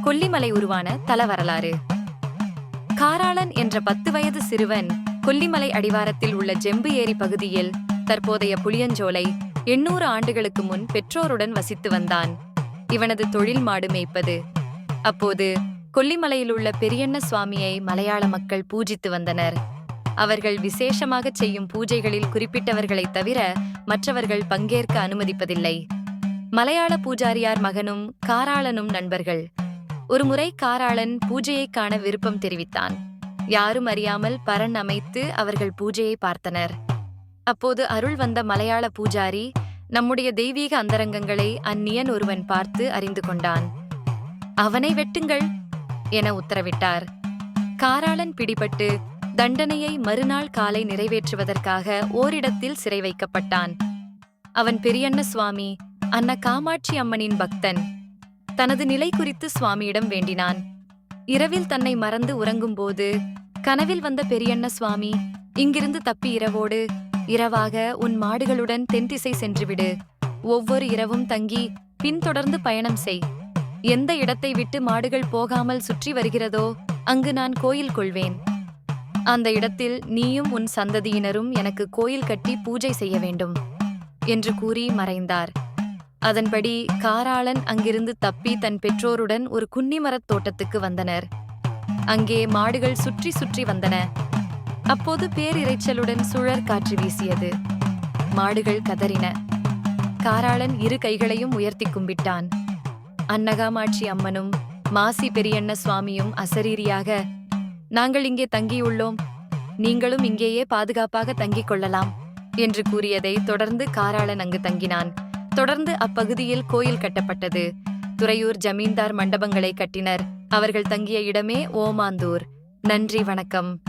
கொல்லிமலை உருவான தல வரலாறு. காராளன் என்ற 10 வயது சிறுவன் கொல்லிமலை அடிவாரத்தில் உள்ள ஜெம்பு ஏரி பகுதியில், தற்போதைய புளியஞ்சோலை, 800 ஆண்டுகளுக்கு முன் பெற்றோருடன் வசித்து வந்தான். இவனது தொழில் மாடு மேய்ப்பது. அப்போது கொல்லிமலையிலுள்ள பெரியண்ண சுவாமியை மலையாள மக்கள் பூஜித்து வந்தனர். அவர்கள் விசேஷமாகச் செய்யும் பூஜைகளில் குறிப்பிட்டவர்களைத் தவிர மற்றவர்கள் பங்கேற்க அனுமதிப்பதில்லை. மலையாள பூஜாரியார் மகனும் காராளனும் நண்பர்கள். ஒருமுறை காராளன் பூஜையைக் காண விருப்பம் தெரிவித்தான். யாரும் அறியாமல் பரண் அமைத்து அவர்கள் பூஜையை பார்த்தனர். அப்போது அருள் வந்த மலையாள பூஜாரி நம்முடைய தெய்வீக அந்தரங்கங்களை அந்நியன் ஒருவன் பார்த்து அறிந்து கொண்டான். அவனை வெட்டுங்கள் என உத்தரவிட்டார். காராளன் பிடிபட்டு தண்டனையை மறுநாள் காலை நிறைவேற்றுவதற்காக ஓரிடத்தில் சிறை வைக்கப்பட்டான். அவன் பெரியண்ண சுவாமி, அன்ன காமாட்சி அம்மனின் பக்தன். தனது நிலை குறித்து சுவாமியிடம் வேண்டினான். இரவில் தன்னை மறந்து உறங்கும்போது கனவில் வந்த பெரியண்ண சுவாமி, இங்கிருந்து தப்பி இரவாக உன் மாடுகளுடன் தென்திசை சென்றுவிடு. ஒவ்வொரு இரவும் தங்கி பின்தொடர்ந்து பயணம் செய். எந்த இடத்தை விட்டு மாடுகள் போகாமல் சுற்றி வருகிறதோ அங்கு நான் கோயில் கொள்வேன். அந்த இடத்தில் நீயும் உன் சந்ததியினரும் எனக்கு கோயில் கட்டி பூஜை செய்ய வேண்டும் என்று கூறி மறைந்தார். அதன்படி காராளன் அங்கிருந்து தப்பி தன் பெற்றோருடன் ஒரு குன்னிமரத் தோட்டத்துக்கு வந்தனர். அங்கே மாடுகள் சுற்றி சுற்றி வந்தன. அப்போது பேரிரைச்சலுடன் சுழற் காற்று வீசியது. மாடுகள் கதறின. காராளன் இரு கைகளையும் உயர்த்தி கும்பிட்டான். அன்னகாமாட்சி அம்மனும் மாசி பெரியண்ண சுவாமியும் அசரீரியாக, நாங்கள் இங்கே தங்கியுள்ளோம், நீங்களும் இங்கேயே பாதுகாப்பாக தங்கிக் கொள்ளலாம் என்று கூறியதை தொடர்ந்து காராளன் அங்கு தங்கினான். தொடர்ந்து அப்பகுதியில் கோயில் கட்டப்பட்டது. துறையூர் ஜமீன்தார் மண்டபங்களை கட்டினர். அவர்கள் தங்கிய இடமே ஓமாந்தூர். நன்றி, வணக்கம்.